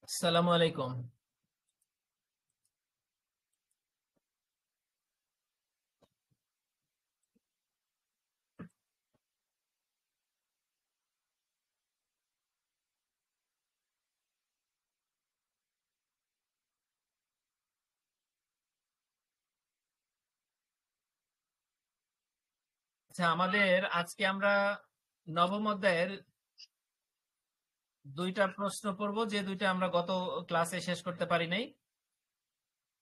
আসসালামু আলাইকুম। আচ্ছা, আমাদের আজকে আমরা নবম অধ্যায়ের দুইটা প্রশ্ন পড়বো, যে দুইটা আমরা গত ক্লাসে শেষ করতে পারি নাই।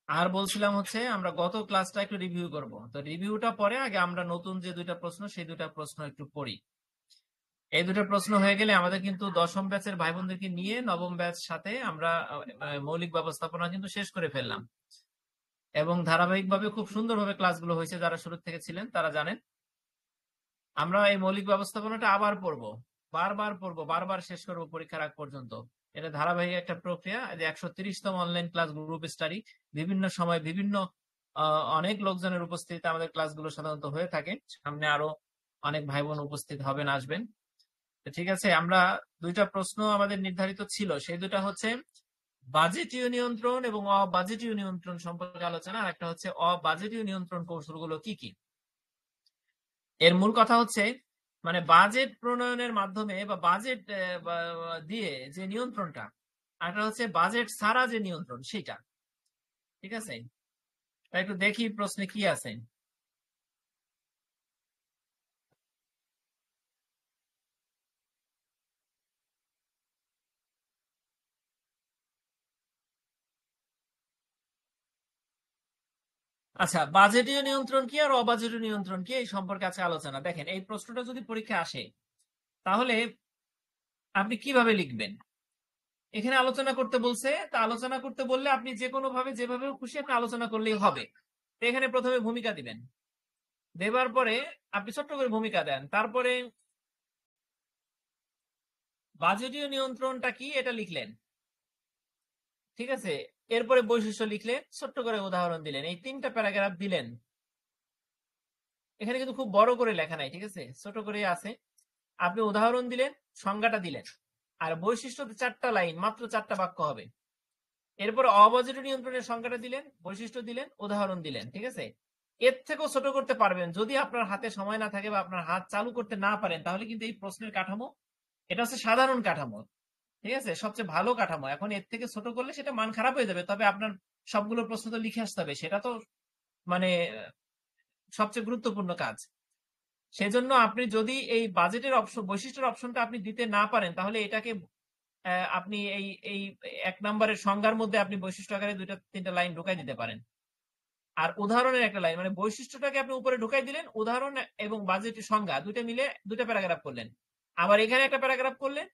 আর বলছিলাম হচ্ছে আমরা গত ক্লাসটা একটু রিভিউ করব। তো রিভিউটা পরে আগে আমরা নতুন যে দুইটা প্রশ্ন সেই দুইটা প্রশ্ন একটু পড়ি। এই দুটো প্রশ্ন হয়ে গেলে আমাদের কিন্তু দশম ব্যাচের ভাই বোনদেরকে নিয়ে নবম ব্যাচ সাথে আমরা মৌলিক ব্যবস্থাপনা কিন্তু শেষ করে ফেললাম, এবং ধারাবাহিকভাবে খুব সুন্দরভাবে ক্লাসগুলো হয়েছে। যারা শুরু থেকে ছিলেন তারা জানেন। আমরা এই মৌলিক ব্যবস্থাপনাটা আবার পড়বো, বারবার পড়বো, বারবার শেষ করবো পরীক্ষার আগ পর্যন্ত। এটা ধারাবাহিক একটা প্রক্রিয়া। যে 130তম অনলাইন ক্লাস গ্রুপ স্টাডি, বিভিন্ন সময় বিভিন্ন অনেক লোকজনের উপস্থিতিতে আমাদের ক্লাসগুলো সাধারণত হয়ে থাকে। সামনে আরো অনেক ভাই বোন উপস্থিত হবেন, আসবেন। তো ঠিক আছে, আমরা দুইটা প্রশ্ন আমাদের নির্ধারিত ছিল, সেই দুটা হচ্ছে বাজেটীয় নিয়ন্ত্রণ এবং অবাজেটীয় নিয়ন্ত্রণ সম্পর্কে আলোচনা, আর একটা হচ্ছে অবাজেটীয় নিয়ন্ত্রণ কৌশলগুলো কি কি। এর মূল কথা হচ্ছে মানে বাজেট প্রণয়নের মাধ্যমে বা বাজেট দিয়ে যে নিয়ন্ত্রণটা, আর একটা হচ্ছে বাজেট ছাড়া যে নিয়ন্ত্রণ সেটা। ঠিক আছে, একটু দেখি প্রশ্নে কি আছে। আচ্ছা, বাজেটীয় নিয়ন্ত্রণ কি আর অবাজেটীয় নিয়ন্ত্রণ কি, এই সম্পর্কে আছে আলোচনা। দেখেন, এই প্রশ্নটা যদি পরীক্ষা আসে তাহলে আপনি কিভাবে লিখবেন। এখানে আলোচনা করতে বলছে, তা আলোচনা করতে বললে আপনি যে কোনো ভাবে যেভাবে খুশি আপনি আলোচনা করলেই হবে। তো এখানে প্রথমে ভূমিকা দিবেন, দেবার পরে আপনি ছোট্ট করে ভূমিকা দেন, তারপরে বাজেটীয় নিয়ন্ত্রণটা কি এটা লিখলেন। ঠিক আছে, এরপরে বৈশিষ্ট্য লিখলেন, ছোট্ট করে উদাহরণ দিলেন, এই তিনটা প্যারাগ্রাফ দিলেন। এখানে কিন্তু খুব বড় করে লেখা নাই, ঠিক আছে, ছোট করে আছে। আপনি উদাহরণ দিলেন, সংজ্ঞাটা দিলেন, আর বৈশিষ্ট্য চারটা লাইন, মাত্র চারটা বাক্য হবে। এরপর অবাজেটীয় নিয়ন্ত্রণের সংজ্ঞাটা দিলেন, বৈশিষ্ট্য দিলেন, উদাহরণ দিলেন। ঠিক আছে, এর থেকেও ছোট করতে পারবেন যদি আপনার হাতে সময় না থাকে বা আপনার হাত চালু করতে না পারেন, তাহলে কিন্তু এই প্রশ্নের কাঠামো, এটা হচ্ছে সাধারণ কাঠামো। ঠিক আছে, সবচেয়ে ভালো কাঠামো। এখন এর থেকে ছোট করলে সেটা মান খারাপ হয়ে যাবে, তবে আপনার সবগুলো প্রশ্ন তো লিখে আসতে হবে, সেটা তো মানে সবচেয়ে গুরুত্বপূর্ণ কাজ। সেজন্য আপনি যদি এই বাজেটের অপশন, বৈশিষ্ট্যের অপশনটা আপনি দিতে না পারেন, তাহলে এটাকে আপনি এই এই এক নম্বরের সংজ্ঞার মধ্যে আপনি বৈশিষ্ট্য আকারে দুইটা তিনটা লাইন ঢুকাই দিতে পারেন। আর উদাহরণের একটা লাইন, মানে বৈশিষ্ট্যটাকে আপনি উপরে ঢুকাই দিলেন, উদাহরণ এবং বাজেটের সংজ্ঞা দুইটা মিলে দুইটা প্যারাগ্রাফ করলেন। আবার এখানে একটা প্যারাগ্রাফ করলেন,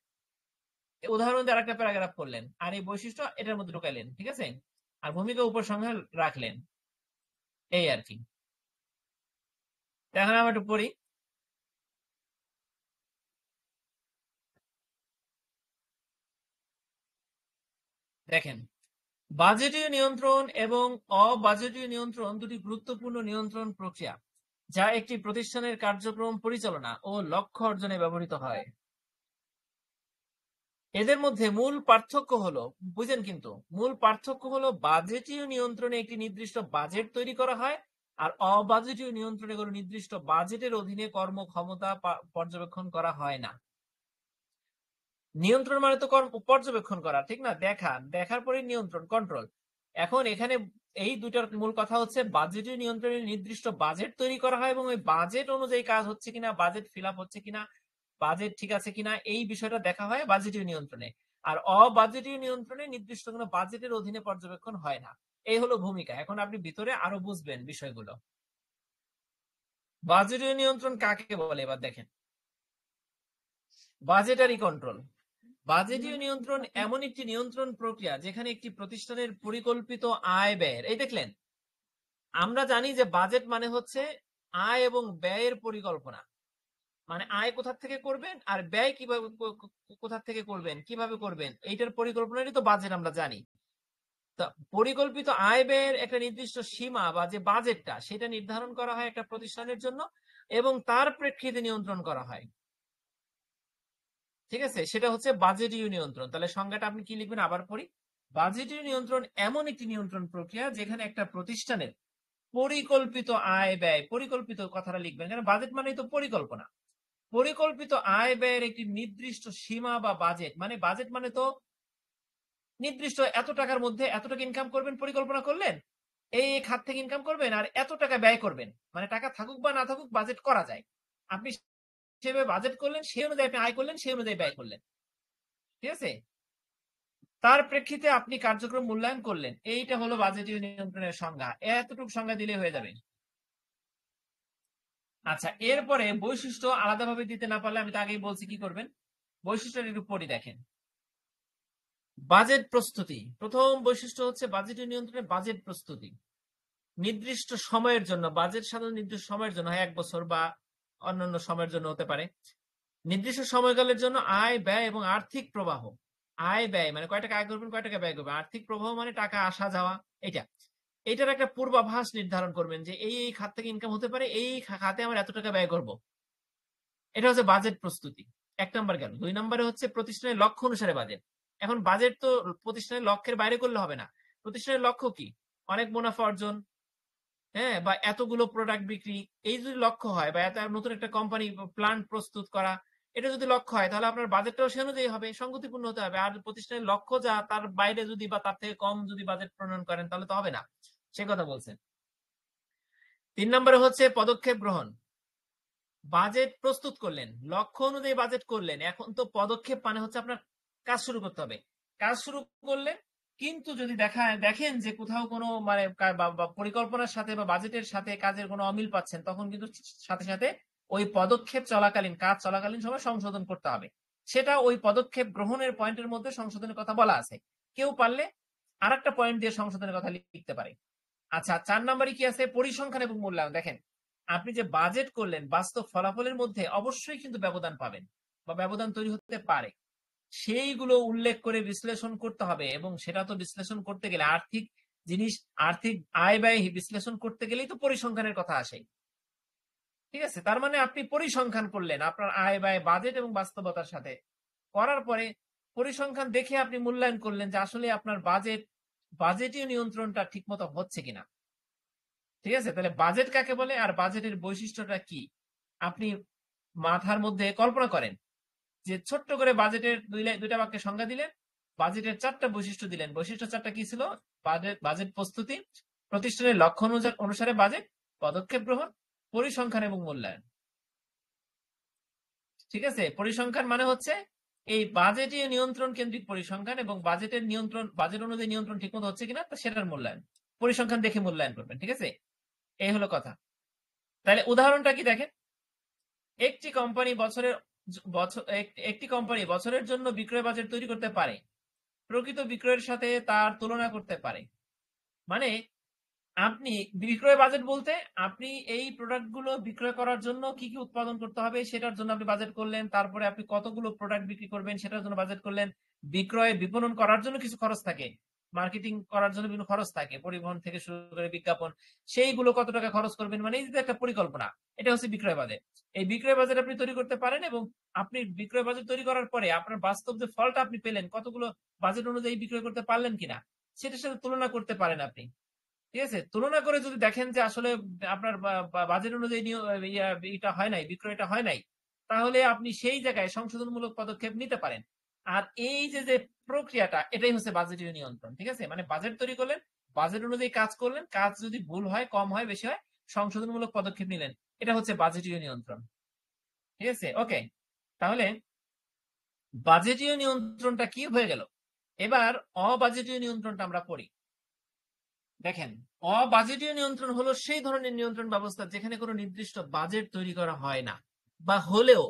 উদাহরণ দিয়ে আরেকটা প্যারাগ্রাফ করলেন, আর এই বৈশিষ্ট্য এটার মধ্যে ঢুকাইলেন। ঠিক আছে, আর ভূমিকা উপসংহার রাখলেন, এই আর কি। এখন আমরা একটু পড়ি। দেখেন, বাজেটীয় নিয়ন্ত্রণ এবং অবাজেটীয় নিয়ন্ত্রণ দুটি গুরুত্বপূর্ণ নিয়ন্ত্রণ প্রক্রিয়া, যা একটি প্রতিষ্ঠানের কার্যক্রম পরিচালনা ও লক্ষ্য অর্জনে ব্যবহৃত হয়। এদের মধ্যে মূল পার্থক্য হলো, বুঝেন কিন্তু, মূল পার্থক্য হলো বাজেটীয় নিয়ন্ত্রণে একটি নির্দিষ্ট বাজেট তৈরি করা হয়, আর অবাজেটীয় নিয়ন্ত্রণে কোনো নির্দিষ্ট বাজেটের অধীনে কর্মক্ষমতা পর্যবেক্ষণ করা হয় না। নিয়ন্ত্রণ মানে তো পর্যবেক্ষণ করা, ঠিক না, দেখা, দেখার পরে নিয়ন্ত্রণ, কন্ট্রোল। এখন এখানে এই দুটার মূল কথা হচ্ছে বাজেটীয় নিয়ন্ত্রণে নির্দিষ্ট বাজেট তৈরি করা হয় এবং ওই বাজেট অনুযায়ী কাজ হচ্ছে কিনা, বাজেট ফিল আপ হচ্ছে কিনা, বাজেট ঠিক আছে কিনা, এই বিষয়টা দেখা হয় বাজেটীয় নিয়ন্ত্রণে। আর অবাজেটীয় নিয়ন্ত্রণে নির্দিষ্ট কোনো বাজেটের অধীনে পর্যবেক্ষণ হয় না। এই হলো ভূমিকা। এখন আপনি ভিতরে আরো বুঝবেন বিষয়গুলো। বাজেটীয় নিয়ন্ত্রণ কাকে বলে এবার দেখেন। Budgetary control. বাজেটীয় নিয়ন্ত্রণ এমন একটি নিয়ন্ত্রণ প্রক্রিয়া যেখানে একটি প্রতিষ্ঠানের পরিকল্পিত আয় ব্যয়ের, এই দেখলেন, আমরা জানি যে বাজেট মানে হচ্ছে আয় এবং ব্যয়ের পরিকল্পনা। মানে আয় কোথা থেকে করবেন আর ব্যয় কিভাবে কোথা থেকে করবেন, কিভাবে করবেন, এইটার পরিকল্পনারই তো বাজেট, আমরা জানি। তা পরিকল্পিত আয় ব্যয়ের একটা নির্দিষ্ট সীমা বা যে বাজেটটা, সেটা নির্ধারণ করা হয় একটা প্রতিষ্ঠানের জন্য এবং তার প্রেক্ষিতে নিয়ন্ত্রণ করা হয়। ঠিক আছে? সেটা হচ্ছে বাজেটীয় নিয়ন্ত্রণ। তাহলে সংজ্ঞাটা আপনি কি লিখবেন আবার পড়ি। বাজেটীয় নিয়ন্ত্রণ এমন একটি নিয়ন্ত্রণ প্রক্রিয়া যেখানে একটা প্রতিষ্ঠানের পরিকল্পিত আয় ব্যয়, পরিকল্পিত কথাটা লিখবেন। কারণ বাজেট মানেই তো পরিকল্পনা। পরিকল্পিত আয় ব্যয়ের একটি নির্দিষ্ট সীমা বা বাজেট। মানে বাজেট মানে তো নির্দিষ্ট এত টাকার মধ্যে এত টাকা ইনকাম করবেন পরিকল্পনা করলেন। এই খাত থেকে ইনকাম করবেন আর এত টাকা ব্যয় করবেন। মানে টাকা থাকুক বা না থাকুক বাজেট করা যায়। আপনি সেভাবে বাজেট করলেন, সেই অনুযায়ী আপনি আয় করলেন, সেই অনুযায়ী ব্যয় করলেন। ঠিক আছে? তার প্রেক্ষিতে আপনি কার্যক্রম মূল্যায়ন করলেন। এইটা হলো বাজেটীয় নিয়ন্ত্রণের সংজ্ঞা। এতটুকু সংজ্ঞা দিলে হয়ে যাবে। আচ্ছা, এরপরে বৈশিষ্ট্য আলাদাভাবে দিতে না পারলে আমি তো আগেই বলছি কি করবেন। বৈশিষ্ট্যের একটু পড়ি দেখেন। বাজেট প্রস্তুতি। প্রথম বৈশিষ্ট্য হচ্ছে বাজেটীয় নিয়ন্ত্রণে বাজেট প্রস্তুতি। নির্দিষ্ট সময়ের জন্য বাজেট সাধারণত নির্দিষ্ট সময়ের জন্য হয় ১ বছর বা অন্যান্য সময়ের জন্য হতে পারে। নির্দিষ্ট সময়কালের জন্য আয়, ব্যয় এবং আর্থিক প্রবাহ। আয়, ব্যয় মানে কয় টাকা আয় করবেন, কয় টাকা ব্যয় করবেন। আর্থিক প্রবাহ মানে টাকা আসা যাওয়া এইটা। এইটার একটা পূর্বাভাস নির্ধারণ করবেন যে এই খাত থেকে ইনকাম হতে পারে, এই খাতে আমার এত টাকা ব্যয় করব। এটা হচ্ছে বাজেট প্রস্তুতি। ১ নাম্বার গেল। ২ নাম্বারে হচ্ছে প্রতিষ্ঠানের লক্ষ্য অনুসারে বাজেট। এখন বাজেট তো প্রতিষ্ঠানের লক্ষ্যের বাইরে করলে হবে না। প্রতিষ্ঠানের লক্ষ্য কি? অনেক মুনাফা অর্জন, হ্যাঁ? বা এতগুলো প্রোডাক্ট বিক্রি। এই যদি লক্ষ্য হয় বা এত নতুন একটা কোম্পানি প্ল্যান প্রস্তুত করা, এটা যদি লক্ষ্য হয় তাহলে আপনার বাজেটটাও সে অনুযায়ী হবে, সংগতিপূর্ণ হতে হবে। আর প্রতিষ্ঠানের লক্ষ্য যা তার বাইরে যদি বা তার থেকে কম যদি বাজেট প্রণয়ন করেন তাহলে তো হবে না। সে কথা বলছেন। ৩ নম্বরে হচ্ছে পদক্ষেপ গ্রহণ। বাজেট প্রস্তুত করলেন, লক্ষ্য অনুযায়ী বাজেট করলেন। এখন তো পদক্ষেপ মানে হচ্ছে আপনার কাজ শুরু করতে হবে। কাজ শুরু করলেন, কিন্তু যদি দেখেন যে কোথাও কোনো মানে বা পরিকল্পনার সাথে বা বাজেটের সাথে কাজের কোনো অমিল পাচ্ছেন, তখন কিন্তু সাথে, সাথে ওই পদক্ষেপ চলাকালীন, কাজ চলাকালীন সময় সংশোধন করতে হবে। সেটা ওই পদক্ষেপ গ্রহণের পয়েন্টের মধ্যে সংশোধনের কথা বলা আছে। কেউ পারলে আরেকটা পয়েন্ট দিয়ে সংশোধনের কথা লিখতে পারে। আচ্ছা, ৪ নাম্বারে কি আছে? পরিসংখ্যান এবং মূল্যায়ন। দেখেন, আপনি যে বাজেট করলেন, বাস্তব ফলাফলের মধ্যে অবশ্যই কিন্তু ব্যবধান পাবেন বা ব্যবধান তৈরি হতে পারে। সেইগুলো উল্লেখ করে বিশ্লেষণ করতে হবে এবং সেটা তো বিশ্লেষণ করতে গেলে আর্থিক জিনিস, আর্থিক আয় ব্যয় বিশ্লেষণ করতে গেলেই তো পরিসংখ্যানের কথা আসে। ঠিক আছে? তার মানে আপনি পরিসংখ্যান করলেন আপনার আয় ব্যয়, বাজেট এবং বাস্তবতার সাথে। করার পরে পরিসংখ্যান দেখে আপনি মূল্যায়ন করলেন যে আসলে আপনার বাজেটীয় নিয়ন্ত্রণটা ঠিকমতো হচ্ছে কিনা। ঠিক আছে? তাহলে বাজেট কাকে বলে আর বাজেটের বৈশিষ্ট্যটা কি? আপনি মাথার মধ্যে কল্পনা করেন যে ছোট্ট করে বাজেটের ২ টা বাক্যে সংজ্ঞা দিলেন। বাজেটের ৪ টা বৈশিষ্ট্য দিলেন। বৈশিষ্ট্য ৪ টা কি ছিল? বাজেট প্রস্তুতি, প্রতিষ্ঠানের লক্ষ্য অনুসারে বাজেট, পদক্ষেপ গ্রহণ, পরিসংখ্যান এবং মূল্যায়ন। ঠিক আছে? পরিসংখ্যান মানে হচ্ছে এই বাজেটীয় নিয়ন্ত্রণ কেন্দ্রিক পরিসংখ্যান এবং বাজেট অনুযায়ী নিয়ন্ত্রণ ঠিকমতো হচ্ছে কিনা সেটার মূল্যায়ন। পরিসংখ্যান দেখে মূল্যায়ন করবেন। ঠিক আছে? এই হলো কথা। তাহলে উদাহরণটা কি দেখেন? একটি কোম্পানি বছরের জন্য বিক্রয় বাজেট তৈরি করতে পারে। প্রকৃত বিক্রয়ের সাথে তার তুলনা করতে পারে। মানে আপনি বিক্রয় বাজেট বলতে আপনি এই প্রোডাক্ট গুলো বিক্রয় করার জন্য কি, কি উৎপাদন করতে হবে সেটার জন্য আপনি বাজেট করলেন। তারপরে আপনি কতগুলো প্রোডাক্ট বিক্রি করবেন সেটার জন্য বাজেট করলেন। বিপণন করার জন্য কিছু খরচ থাকে। মার্কেটিং করার জন্য বিভিন্ন খরচ থাকে। পরিবহন থেকে শুরু করে বিজ্ঞাপন। সেইগুলো কত টাকা খরচ করবেন মানে এই যে একটা পরিকল্পনা। এটা হচ্ছে বিক্রয় বাজেট। এই বিক্রয় বাজেট আপনি তৈরি করতে পারেন এবং আপনি বিক্রয় বাজেট তৈরি করার পরে আপনার বাস্তব যে ফলটা আপনি পেলেন, কতগুলো বাজেট অনুযায়ী বিক্রয় করতে পারলেন কিনা সেটার সাথে তুলনা করতে পারেন আপনি। ঠিক আছে? তুলনা করে যদি দেখেন যে আসলে আপনার বাজেট অনুযায়ী এটা হয় নাই, বিক্রয়টা হয় নাই, তাহলে আপনি সেই জায়গায় সংশোধনমূলক পদক্ষেপ নিতে পারেন। আর এই যে প্রক্রিয়াটা এটাই হচ্ছে বাজেটীয় নিয়ন্ত্রণ। ঠিক আছে? মানে বাজেট তৈরি করলেন, বাজেট অনুযায়ী কাজ করলেন, কাজ যদি ভুল হয়, কম হয়, বেশি হয়, সংশোধনমূলক পদক্ষেপ নিলেন। এটা হচ্ছে বাজেটীয় নিয়ন্ত্রণ। ঠিক আছে? ওকে। তাহলে বাজেটীয় নিয়ন্ত্রণটা কি হয়ে গেল? এবার অবাজেটীয় নিয়ন্ত্রণটা আমরা পড়ি। দেখেন, অবাজেটীয় নিয়ন্ত্রণ হলো সেই ধরনের নিয়ন্ত্রণ ব্যবস্থা যেখানে কোনো নির্দিষ্ট বাজেট তৈরি করা হয় না বা হলেও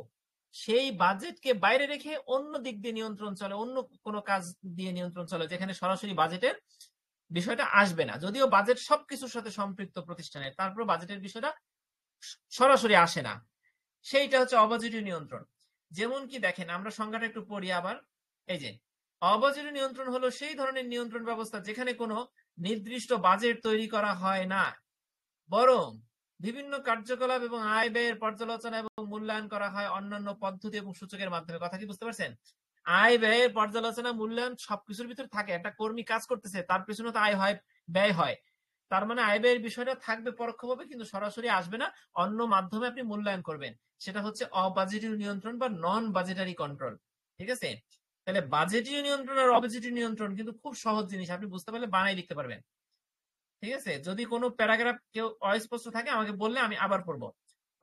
সেই বাজেটকে বাইরে রেখে অন্য দিক দিয়ে নিয়ন্ত্রণ চলে, অন্য কোনো কাজ দিয়ে নিয়ন্ত্রণ চলে যেখানে সরাসরি বাজেটের বিষয়টা আসবে না। যদিও বাজেট সবকিছুর সাথে সম্পৃক্ত প্রতিষ্ঠানের, তারপর বাজেটের বিষয়টা সরাসরি আসে না। সেইটা হচ্ছে অবাজেটীয় নিয়ন্ত্রণ। যেমন কি দেখেন, আমরা সংজ্ঞাটা একটু পড়ি আবার। এই যে অবাজেটীয় নিয়ন্ত্রণ হলো সেই ধরনের নিয়ন্ত্রণ ব্যবস্থা যেখানে কোনো নির্দিষ্ট বাজেট তৈরি করা হয় না, বরং বিভিন্ন কার্যকলাপ এবং আয় ব্যয়ের পর্যালোচনা এবং মূল্যায়ন করা হয় অন্যান্য পদ্ধতি এবং সূচকের মাধ্যমে। কথা কি বুঝতে পারছেন? আয় ব্যয়ের পর্যালোচনা মূল্যায়ন সবকিছুর ভিতর থাকে। একটা কর্মী কাজ করতেছে, তার পেছনে তো আয় হয়, ব্যয় হয়। তার মানে আয় ব্যয়ের বিষয়টা থাকবে পরোক্ষভাবে, কিন্তু সরাসরি আসবে না। অন্য মাধ্যমে আপনি মূল্যায়ন করবেন। সেটা হচ্ছে অবাজেটরি নিয়ন্ত্রণ বা নন বাজেটারি কন্ট্রোল। ঠিক আছে? তাহলে বাজেটীয় নিয়ন্ত্রণ আর অবাজেটরি নিয়ন্ত্রণ কিন্তু খুব সহজ জিনিস। আপনি বুঝতে পারলে বানাই লিখতে পারবেন। ঠিক আছে? যদি কোনো প্যারাগ্রাফ কেউ অস্পষ্ট থাকে আমাকে বললে আমি আবার পড়বো।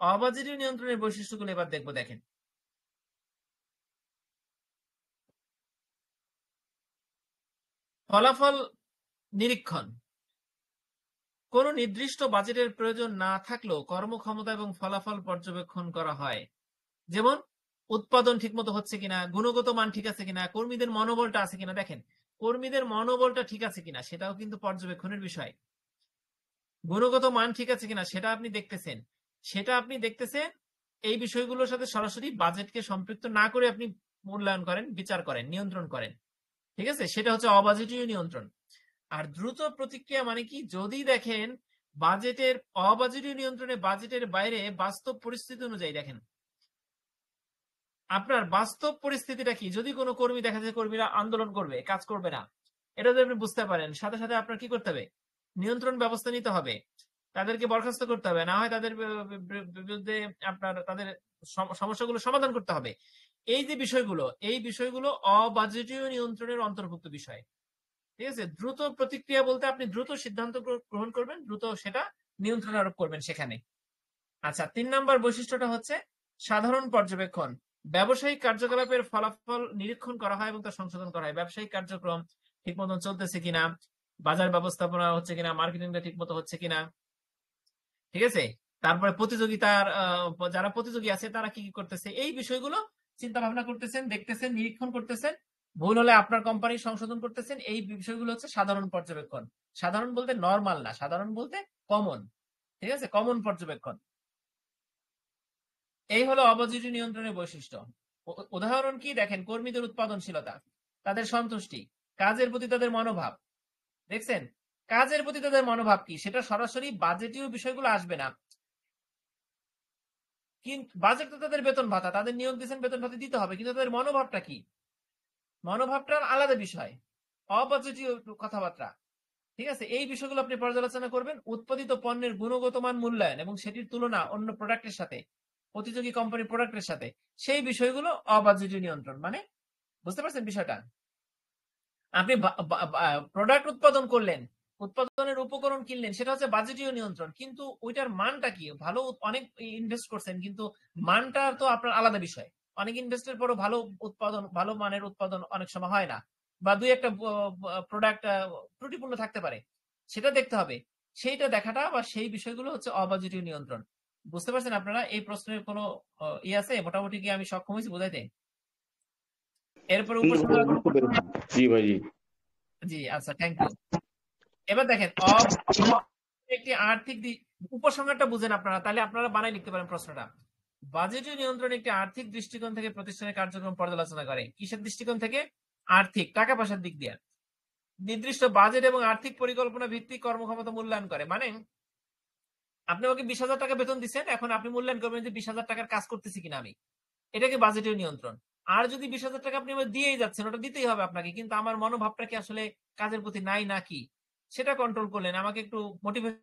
অবাজেটরি নিয়ন্ত্রণের বৈশিষ্ট্যগুলো এবার দেখবো, দেখেন। ফলাফল নিরীক্ষণ। কোনো নির্দিষ্ট বাজেটের প্রয়োজন না থাকলেও কর্মক্ষমতা এবং ফলাফল পর্যবেক্ষণ করা হয়। যেমন উৎপাদন ঠিকমতো হচ্ছে কিনা, গুণগত মান ঠিক আছে কিনা, কর্মীদের মনোবলটা আছে কিনা। দেখেন, কর্মীদের মনোবলটা ঠিক আছে কিনা সেটাও কিন্তু পর্যবেক্ষণের বিষয়। গুণগত মান ঠিক আছে কিনা সেটা আপনি দেখতেছেন। সেটা আপনি দেখতেছেন, এই বিষয়গুলোর সাথে সরাসরি বাজেটকে সম্পৃক্ত না করে আপনি মূল্যায়ন করেন, বিচার করেন, নিয়ন্ত্রণ করেন। ঠিক আছে? সেটা হচ্ছে অবাজেটীয় নিয়ন্ত্রণ। আর দ্রুত প্রতিক্রিয়া মানে কি? যদি দেখেন বাজেটের অবাজেটীয় নিয়ন্ত্রণে বাজেটের বাইরে বাস্তব পরিস্থিতি অনুযায়ী দেখেন আপনার বাস্তব পরিস্থিতিটা কি। যদি কোনো কর্মী দেখা যায় কর্মীরা আন্দোলন করবে, কাজ করবে না, এটা যদি আপনি বুঝতে পারেন, সাথে সাথে আপনার কি করতে হবে? নিয়ন্ত্রণ ব্যবস্থা নিতে হবে, তাদেরকে বরখাস্ত করতে হবে, না হয় তাদের বিরুদ্ধে আপনার তাদের সমস্যাগুলো সমাধান করতে হবে। এই যে বিষয়গুলো, এই বিষয়গুলো অবাজেটীয় নিয়ন্ত্রণের অন্তর্ভুক্ত বিষয়। ঠিক আছে? দ্রুত প্রতিক্রিয়া বলতে আপনি দ্রুত সিদ্ধান্ত গ্রহণ করবেন, দ্রুত সেটা নিয়ন্ত্রণ আরোপ করবেন সেখানে। আচ্ছা, ৩ নাম্বার বৈশিষ্ট্যটা হচ্ছে সাধারণ পর্যবেক্ষণ। ব্যবসায়িক কার্যকলাপের ফলাফল নিরীক্ষণ করা হয় এবং তা সংশোধন করা হয়। ব্যবসায়িক কার্যক্রম ঠিক মতন চলতেছে কিনা, বাজার ব্যবস্থাপনা হচ্ছে কিনা, মার্কেটিংটা ঠিক মতো হচ্ছে কিনা। ঠিক আছে? তারপরে প্রতিযোগিতার যারা প্রতিযোগী আছে তারা কি কি করতেছে, এই বিষয়গুলো চিন্তা ভাবনা করতেছেন, দেখতেছেন, নিরীক্ষণ করতেছেন। ভুল হলে আপনার কোম্পানি সংশোধন করতেছেন। এই বিষয়গুলো হচ্ছে সাধারণ পর্যবেক্ষণ। সাধারণ বলতে নরমাল না, সাধারণ বলতে কমন। ঠিক আছে? কমন পর্যবেক্ষণ। এই হলো অবাজেটরি নিয়ন্ত্রণের বৈশিষ্ট্য। উদাহরণ কি? দেখেন, কর্মীদের উৎপাদনশীলতা, তাদের সন্তুষ্টি, কাজের প্রতি তাদের মনোভাব। দেখছেন? কাজের প্রতি তাদের মনোভাব কি, সেটা সরাসরি বাজেটীয় বিষয়গুলো আসবে না। কিন্তু বাজেট তো তাদের বেতন ভাতা, তাদের নিয়োগ দিচ্ছেন, বেতন ভাতা দিতে হবে, কিন্তু তাদের মনোভাবটা কি? মনোভাবটা আলাদা বিষয়, অবাজেটীয় কথাবার্তা। ঠিক আছে? এই বিষয়গুলো আপনি পর্যালোচনা করবেন। উৎপাদিত পণ্যের গুণগত মান মূল্যায়ন এবং সেটির তুলনা অন্য প্রোডাক্টের সাথে, প্রতিযোগী কোম্পানির প্রোডাক্টের সাথে, সেই বিষয়গুলো অবাজেটীয় নিয়ন্ত্রণ। মানে বুঝতে পারছেন বিষয়টা? আপনি প্রোডাক্ট উৎপাদন করলেন, উৎপাদনের উপকরণ কিনলেন, সেটা হচ্ছে বাজেটীয় নিয়ন্ত্রণ। কিন্তু ওইটার মানটা কি? ভালো, অনেক ইনভেস্ট করছেন, কিন্তু মানটা তো আপনার আলাদা বিষয়। অনেক ইনভেস্টের পরও ভালো উৎপাদন, ভালো মানের উৎপাদন অনেক সময় হয় না, বা দুই একটা প্রোডাক্ট ত্রুটিপূর্ণ থাকতে পারে, সেটা দেখতে হবে। সেইটা দেখাটা বা সেই বিষয়গুলো হচ্ছে অবাজেটীয় নিয়ন্ত্রণ। বুঝতে পারছেন আপনারা? এই প্রশ্নের কোনো আছে? মোটামুটি কি আমি সক্ষম হয়েছি বুঝাইতে? এরপরে উপসংহার। বুঝতে পেরেছি। জি ভাই, জি। জি, আচ্ছা, থ্যাংক ইউ। এবার দেখেন, একটি আর্থিক উপসংহারটা বুঝেন আপনারা, তাহলে আপনারা বানাই লিখতে পারেন প্রশ্নটা। বাজেটীয় নিয়ন্ত্রণ একটি আর্থিক দৃষ্টিকোণ থেকে প্রতিষ্ঠানের কার্যক্রম পর্যালোচনা করে। কিসের দৃষ্টিকোণ থেকে? আর্থিক, টাকা পয়সার দিক দিয়ে। নির্দিষ্ট বাজেট এবং আর্থিক পরিকল্পনা ভিত্তিক কর্মক্ষমতা মূল্যায়ন করে। মানে আপনি আমাকে 20,000 টাকা বেতন দিচ্ছেন, এখন আপনি মূল্যায়ন করবেন যে 20,000 টাকার কাজ করতেছি কিনা আমি। এটাকে বাজেটীয় নিয়ন্ত্রণ। আর যদি 20,000 টাকা আপনি আমার দিয়েই যাচ্ছেন, ওটা দিতেই হবে আপনাকে, কিন্তু আমার মনোভাবটা কি আসলে কাজের প্রতি নাই নাকি, সেটা কন্ট্রোল করলেন, আমাকে একটু মোটিভেট,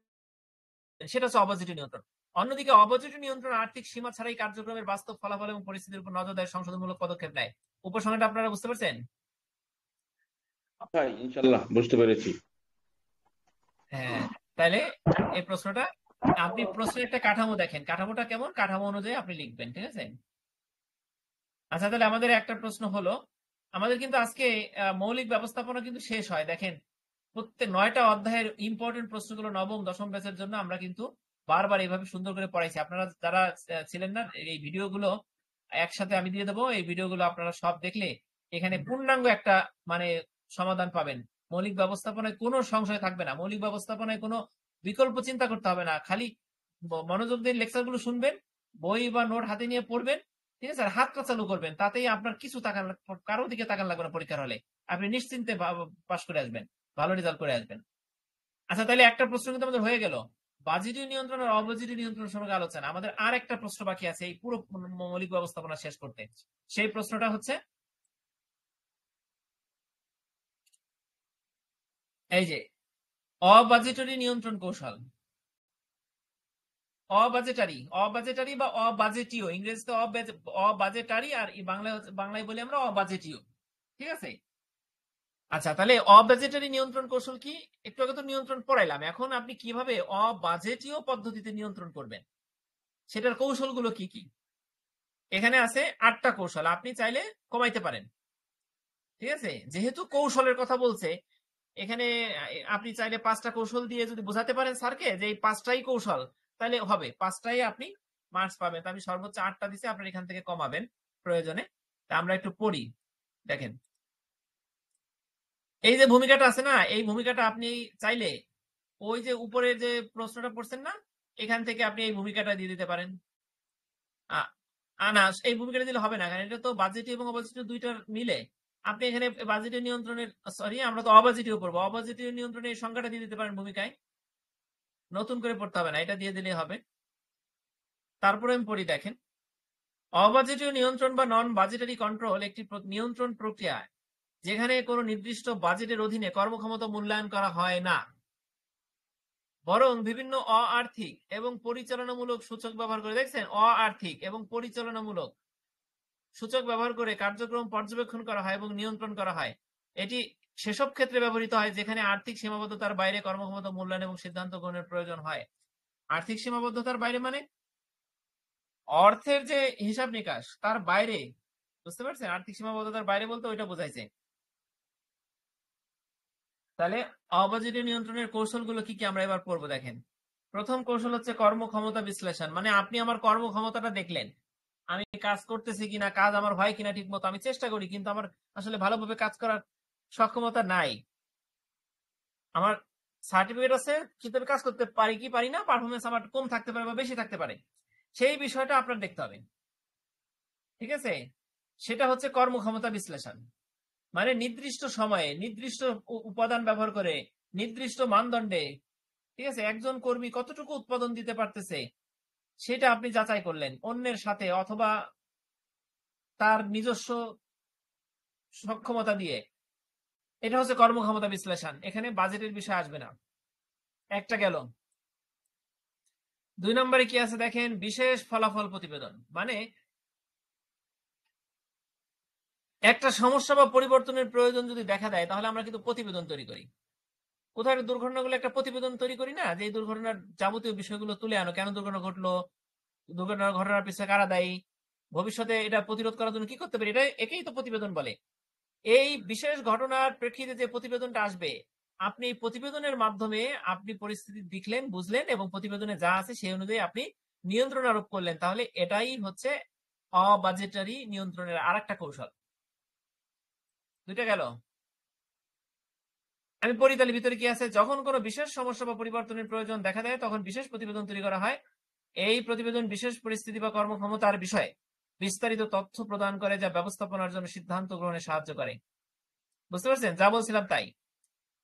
সেটা হচ্ছে অবাজেটীয় নিয়ন্ত্রণ। অন্যদিকে অবাজেটীয় নিয়ন্ত্রণ আর্থিক সীমা ছাড়াই কার্যক্রমের বাস্তব ফলাফল এবং পরিস্থিতির উপর নজর দেয়, সংশোধনমূলক পদক্ষেপ নেয়। উপসংহারটা আপনারা বুঝতে পারছেন? ভাই ইনশাল্লাহ বুঝতে পেরেছি। হ্যাঁ। তাইলে এই প্রশ্নটা, আপনি প্রশ্নের একটা কাঠামো দেখেন, কাঠামোটা কেমন, কাঠামো অনুযায়ী আপনি লিখবেন। ঠিক আছে? আচ্ছা, তাহলে আমাদের একটা প্রশ্ন হলো, আমাদের কিন্তু আজকে মৌলিক ব্যবস্থাপনা কিন্তু শেষ হয়। দেখেন, প্রত্যেক 9টা অধ্যায়ের ইম্পর্টেন্ট প্রশ্নগুলো নবম দশম ব্যাচের জন্য আমরা কিন্তু বারবার এইভাবে সুন্দর করে পড়াইছি। আপনারা যারা ছিলেন না, এই ভিডিওগুলো একসাথে আমি দিয়ে দেবো। এই ভিডিওগুলো আপনারা সব দেখলে এখানে পূর্ণাঙ্গ একটা মানে সমাধান পাবেন। মৌলিক ব্যবস্থাপনায় কোনো সংশয় থাকবে না, মৌলিক ব্যবস্থাপনায় কোনো বিকল্প চিন্তা করতে হবে না। খালি মনোযোগ দিয়ে লেকচার গুলো শুনবেন, বই বা নোট হাতে নিয়ে পড়বেন। ঠিক আছে? আর হাতটা চালু করবেন, তাতেই আপনার কিছু তাকান, কারো দিকে তাকান লাগবে না। পরীক্ষার হলে আপনি নিশ্চিন্তে পাশ করে আসবেন, ভালো রেজাল্ট করে আসবেন। আচ্ছা, তাহলে একটা প্রশ্ন কিন্তু আমাদের হয়ে গেল। বাজেটীয় নিয়ন্ত্রণ আর অবাজেটীয় নিয়ন্ত্রণ সম্পর্কে আলোচনা। আমাদের আর একটা প্রশ্ন বাকি আছে এই পুরো মৌলিক ব্যবস্থাপনা শেষ করতে। সেই প্রশ্নটা হচ্ছে এই যে অবাজেটারি নিয়ন্ত্রণ কৌশল। অবাজেটারি বা অবাজেটীয়, ইংরেজিতে অবাজেটারি, আর বাংলায় বলি আমরা অবাজেটীয়। ঠিক আছে? আচ্ছা, তাহলে অবাজেটারি নিয়ন্ত্রণ কৌশল কি? একটু আগে তো নিয়ন্ত্রণ পড়াইলাম, এখন আপনি কিভাবে অবাজেটীয় পদ্ধতিতে নিয়ন্ত্রণ করবেন সেটার কৌশলগুলো কি কি? এখানে আছে 8টা কৌশল, আপনি চাইলে কমাইতে পারেন। ঠিক আছে? যেহেতু কৌশলের কথা বলছে এখানে, আপনি চাইলে 5টা কৌশল দিয়ে যদি বোঝাতে পারেন স্যারকে যে এই 5টাই কৌশল, তাহলে হবে, 5টাই আপনি মার্কস পাবেন। আমি সর্বোচ্চ 8টা দিছি, আপনার এখান থেকে কমাবেন প্রয়োজনে। তা আমরা একটু পড়ি। দেখেন, এই যে ভূমিকাটা আছে না, এই ভূমিকাটা আপনি চাইলে ওই যে উপরের যে প্রশ্নটা পড়ছেন না, এখান থেকে আপনি এই ভূমিকাটা দিয়ে দিতে পারেন। না, এই ভূমিকাটা দিলে হবে না, কারণ এটা তো বাজেটীয় এবং অবাজেটীয় দুইটার মিলে। আপনি এখানে বাজেটীয় নিয়ন্ত্রণের, সরি আমরা তো অবাজেটীয় পড়বো, অবাজেটীয় নিয়ন্ত্রণের সংখ্যাটা দিয়ে দিতে পারেন ভূমিকায়, নতুন করে পড়তে হবে না, এটা দিয়ে দিলেই হবে। তারপরে আমি পড়ি, দেখেন, অবাজেটীয় নিয়ন্ত্রণ বা নন বাজেটারি কন্ট্রোল একটি নিয়ন্ত্রণ প্রক্রিয়া যেখানে কোনো নির্দিষ্ট বাজেটের অধীনে কর্মক্ষমতা মূল্যায়ন করা হয় না, বরং বিভিন্ন অ-আর্থিক এবং পরিচালনামূলক সূচক ব্যবহার করে, দেখছেন, অ-আর্থিক এবং পরিচালনামূলক সূচক ব্যবহার করে কার্যক্রম পর্যবেক্ষণ করা হয় এবং নিয়ন্ত্রণ করা হয়। এটি সেসব ক্ষেত্রে ব্যবহৃত হয় যেখানে আর্থিক সীমাবদ্ধতার বাইরে কর্মক্ষমতা মূল্যায়ন এবং সিদ্ধান্ত গ্রহণের প্রয়োজন হয়। আর্থিক সীমাবদ্ধতার বাইরে মানে অর্থের যে হিসাব নিকাশ তার বাইরে, বুঝতে পারছেন? আর্থিক সীমাবদ্ধতার বাইরে বলতে ওইটা বোঝাইছে। তাহলে অবাজেটীয় নিয়ন্ত্রণের কৌশলগুলো কি কি আমরা এবার পড়বো। দেখেন, প্রথম কৌশল হচ্ছে কর্মক্ষমতা বিশ্লেষণ। মানে আপনি আমার কর্মক্ষমতাটা দেখলেন, আমি কাজ করতেছি কিনা, কাজ আমার হয় কিনা ঠিক মতো, আমি চেষ্টা করি কিন্তু আমার আসলে ভালোভাবে কাজ করার সক্ষমতা নাই। আমার সার্টিফিকেট আছে কিন্তু আমি কাজ করতে পারি কি পারি না, পারফরমেন্স আমার কম থাকতে পারে বা বেশি থাকতে পারে, সেই বিষয়টা আপনার দেখতে হবে। ঠিক আছে? সেটা হচ্ছে কর্মক্ষমতা বিশ্লেষণ। মানে নির্দিষ্ট সময়ে নির্দিষ্ট উপাদান ব্যবহার করে নির্দিষ্ট মানদণ্ডে, ঠিক আছে, একজন কর্মী কতটুকু উৎপাদন দিতে পারতেছে সেটা আপনি যাচাই করলেন অন্যের সাথে অথবা তার নিজস্ব সক্ষমতা দিয়ে। এটা হচ্ছে কর্মক্ষমতা বিশ্লেষণ, এখানে বাজেটের বিষয় আসবে না। একটা গেল। 2 নম্বরে কি আছে দেখেন, বিশেষ ফলাফল প্রতিবেদন। মানে একটা সমস্যা বা পরিবর্তনের প্রয়োজন যদি দেখা দেয় তাহলে আমরা কিন্তু প্রতিবেদন তৈরি করি। কোথায় দুর্ঘটনাগুলো একটা প্রতিবেদন তৈরি করি না, যে এই দুর্ঘটনার যাবতীয় বিষয়গুলো তুলে আনো, কেন দুর্ঘটনা ঘটলো, দুর্ঘটনার ঘটনার পিছনে কারা দায়ী, ভবিষ্যতে এটা প্রতিরোধ করার জন্য কি করতে পারি, এটা একেই তো প্রতিবেদন বলে। এই বিশেষ ঘটনার প্রেক্ষিতে যে প্রতিবেদনটা আসবে, আপনি এই প্রতিবেদনের মাধ্যমে আপনি পরিস্থিতি দেখলেন, বুঝলেন এবং প্রতিবেদনে যা আছে সেই অনুযায়ী আপনি নিয়ন্ত্রণ আরোপ করলেন, তাহলে এটাই হচ্ছে অবাজেটারি নিয়ন্ত্রণের আরেকটা কৌশল। দুইটা গেল। আমি পড়ি, তাহলে ভিতরে কি আছে, যখন কোনো বিশেষ সমস্যা বা পরিবর্তনের প্রয়োজন দেখা দেয় তখন বিশেষ প্রতিবেদন তৈরি করা হয়। এই প্রতিবেদন বিশেষ পরিস্থিতি বা কর্মক্ষমতার বিষয়ে বিস্তারিত তথ্য প্রদান করে যা ব্যবস্থাপনার জন্য সিদ্ধান্ত গ্রহণে সাহায্য করে। বুঝতে পারছেন? যা বলছিলাম তাই।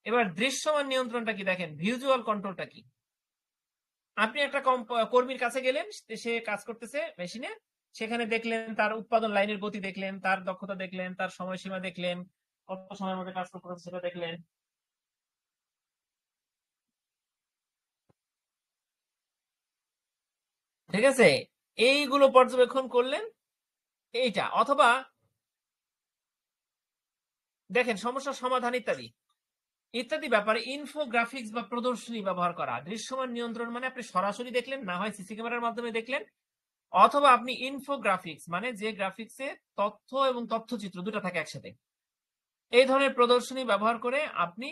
এবার দৃশ্যমান নিয়ন্ত্রণটা কি, দেখেন, ভিজুয়াল কন্ট্রোলটা কি। আপনি একটা কর্মীর কাছে গেলেন, সে কাজ করতেছে মেশিনে, সেখানে দেখলেন তার উৎপাদন লাইনের গতি দেখলেন, তার দক্ষতা দেখলেন, তার সময়সীমা দেখলেন, কত সময়ের মধ্যে কাজ করতে সেটা দেখলেন। ঠিক আছে? এইগুলো পর্যবেক্ষণ করলেন, এইটা, অথবা দেখেন সমস্যার সমাধান ইত্যাদি ইত্যাদি ব্যাপারে ইনফোগ্রাফিক্স বা প্রদর্শনী ব্যবহার করা। দৃশ্যমান নিয়ন্ত্রণ মানে আপনি সরাসরি দেখলেন, না হয় সিসি ক্যামেরার মাধ্যমে দেখলেন, অথবা আপনি ইনফোগ্রাফিক্স মানে যে গ্রাফিক্সে তথ্য এবং তথ্যচিত্র দুটো থাকে একসাথে, এই ধরনের প্রদর্শনী ব্যবহার করে আপনি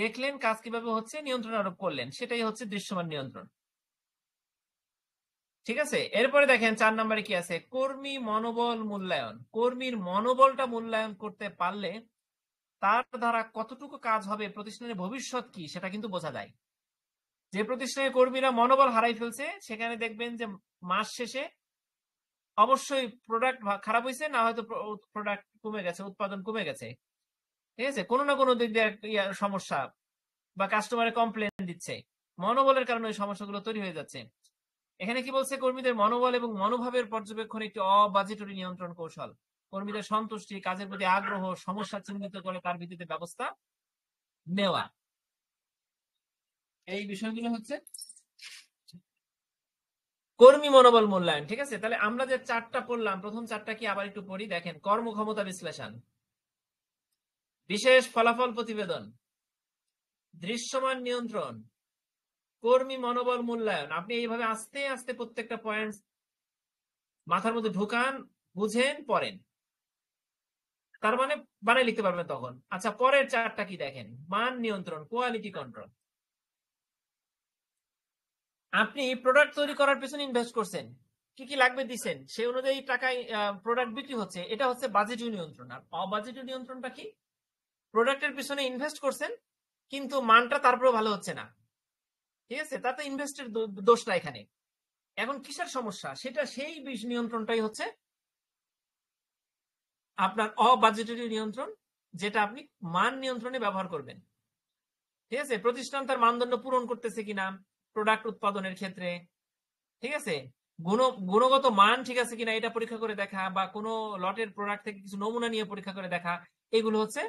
দেখলেন কাজ কিভাবে হচ্ছে, নিয়ন্ত্রণ আরোপ করলেন, সেটাই হচ্ছে দৃশ্যমান নিয়ন্ত্রণ। ঠিক আছে? এরপরে দেখেন 4 নম্বরে কি আছে, কর্মী মনোবল মূল্যায়ন। কর্মীর মনোবলটা মূল্যায়ন করতে পারলে তার দ্বারা কতটুকু কাজ হবে, প্রতিষ্ঠানের ভবিষ্যৎ কি সেটা কিন্তু বোঝা যায়। যে প্রতিষ্ঠানের কর্মীরা মনোবল হারাই ফেলছে সেখানে দেখবেন যে মাস শেষে অবশ্যই প্রোডাক্ট খারাপ হয়েছে, না হয়তো প্রোডাক্ট কমে গেছে, উৎপাদন কমে গেছে। ঠিক আছে? কোনো না কোনো দিক দিয়ে সমস্যা বা কাস্টমারে কমপ্লেন দিচ্ছে। মনোবলের কারণে ওই সমস্যাগুলো তৈরি হয়ে যাচ্ছে। এখানে কি বলছে, কর্মীদের মনোবল এবং মনোভাবের পর্যবেক্ষণ একটি অবাজেটরি নিয়ন্ত্রণ কৌশল। কর্মীদের সন্তুষ্টি, কাজের প্রতি আগ্রহ, সমস্যা চিহ্নিত করে তার ভিত্তিতে ব্যবস্থা নেওয়া, এই বিষয়গুলো হচ্ছে কর্মী মনোবল মূল্যায়ন। ঠিক আছে, তাহলে আমরা যে চারটা পড়লাম, প্রথম চারটা কি আবার একটু পড়ি, দেখেন। কর্মক্ষমতা বিশ্লেষণ, বিশেষ ফলাফল প্রতিবেদন, দৃশ্যমান নিয়ন্ত্রণ, কর্মী মনোবল মূল্যায়ন। আপনি এইভাবে আস্তে আস্তে প্রত্যেকটা পয়েন্ট মাথার মধ্যে ঢুকান, বুঝেন, পড়েন, তার মানে বানাই লিখতে পারবেন তখন। আচ্ছা, পরের চারটা কি দেখেন। মান নিয়ন্ত্রণ, কোয়ালিটি কন্ট্রোল। আপনি প্রোডাক্ট তৈরি করার পেছনে ইনভেস্ট করছেন, কি কি লাগবে দিচ্ছেন, সেই অনুযায়ী টাকায় প্রোডাক্ট বিক্রি হচ্ছে, এটা হচ্ছে বাজেটীয় নিয়ন্ত্রণ। আর অবাজেটীয় নিয়ন্ত্রণটা কি? প্রোডাক্টের পিছনে ইনভেস্ট করছেন কিন্তু মানটা তারপরেও ভালো হচ্ছে না। ঠিক আছে, তাতে ইনভেস্টের দোষ না এখানে। এখন কিসের সমস্যা, সেটা সেই নিয়ন্ত্রণটাই হচ্ছে আপনার অবাজেটরি নিয়ন্ত্রণ, যেটা আপনি মান নিয়ন্ত্রণে ব্যবহার করবেন। ঠিক আছে, প্রতিষ্ঠান তার মানদণ্ড পূরণ করতেছে কিনা প্রোডাক্ট উৎপাদনের ক্ষেত্রে, ঠিক আছে, গুণগত মান ঠিক আছে কিনা এটা পরীক্ষা করে দেখা, বা কোনো লটের প্রোডাক্ট থেকে কিছু নমুনা নিয়ে পরীক্ষা করে দেখা, এগুলো হচ্ছে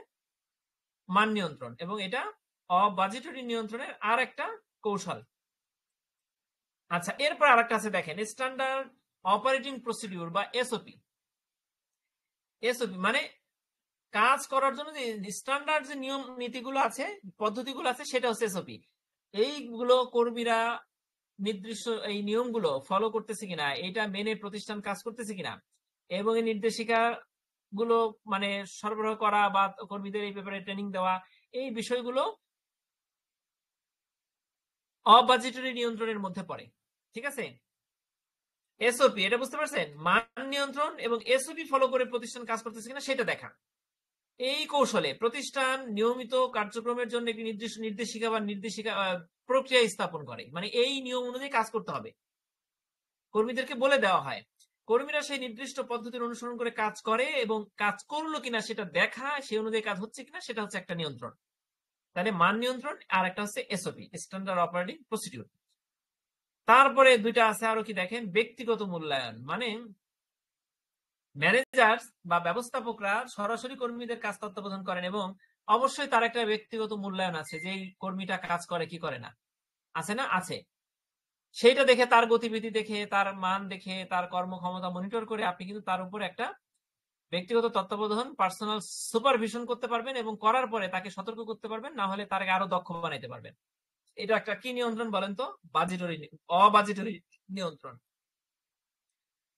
মান নিয়ন্ত্রণ। এবং এটা অবাজেটরি নিয়ন্ত্রণের আর একটা কৌশল। আচ্ছা, এরপর আর একটা আছে, দেখেন, স্ট্যান্ডার্ড অপারেটিং প্রসিডিউর বা এসওপি। এসওপি মানে কাজ করার জন্য যে স্ট্যান্ডার্ড যে নিয়ম নীতিগুলো আছে, পদ্ধতিগুলো আছে, সেটা হচ্ছে এসওপি। এইগুলো কর্মীরা নির্দিষ্ট এই নিয়মগুলো ফলো করতেছে কিনা, এটা মেনে প্রতিষ্ঠান কাজ করতেছে কিনা, এবং এই নির্দেশিকা গুলো মানে সরবরাহ করা বা কর্মীদের এই ব্যাপারে ট্রেনিং দেওয়া, এই বিষয়গুলো অবাজেটরি নিয়ন্ত্রণের মধ্যে পড়ে। ঠিক আছে, এসওপি, এটা বুঝতে পারছেন? মান নিয়ন্ত্রণ এবং এসওপি ফলো করে প্রতিষ্ঠান কাজ করতেছে কিনা সেটা দেখা। এই কৌশলে প্রতিষ্ঠান নিয়মিত কার্যক্রমের জন্য একটি নির্দিষ্ট নির্দেশিকা বা প্রক্রিয়া স্থাপন করে, মানে এই নিয়ম অনুযায়ী কাজ করতে হবে, কর্মীদেরকে বলে দেওয়া হয়। কর্মীরা সেই নির্দিষ্ট পদ্ধতির অনুসরণ করে কাজ করে এবং কাজ করলো কিনা সেটা দেখা, সেই অনুযায়ী কাজ হচ্ছে কিনা সেটা হচ্ছে একটা নিয়ন্ত্রণ। তাহলে মান নিয়ন্ত্রণ, আর একটা হচ্ছে এসওপি, স্ট্যান্ডার্ড অপারেটিং প্রসিডিউর। তারপরে দুইটা আছে আরো কি দেখেন, ব্যক্তিগত মূল্যায়ন। মানে ম্যানেজার বা ব্যবস্থাপকরা সরাসরি কর্মীদের কাজ তত্ত্বাবধান করেন এবং অবশ্যই তার একটা ব্যক্তিগত মূল্যায়ন আছে, যে এই কর্মীটা কাজ করে কি করে না, আছে না? আছে। সেইটা দেখে, তার গতিবিধি দেখে, তার মান দেখে, তার কর্মক্ষমতা মনিটর করে আপনি কিন্তু তার উপর একটা ব্যক্তিগত তত্ত্বাবধান, পার্সোনাল সুপারভিশন করতে পারবেন, এবং করার পরে তাকে সতর্ক করতে পারবেন, না হলে তাকে আরো দক্ষ বানাইতে পারবেন। এটা একটা কি নিয়ন্ত্রণ বলেন তো? বাজেটরি, অবাজেটরি নিয়ন্ত্রণ।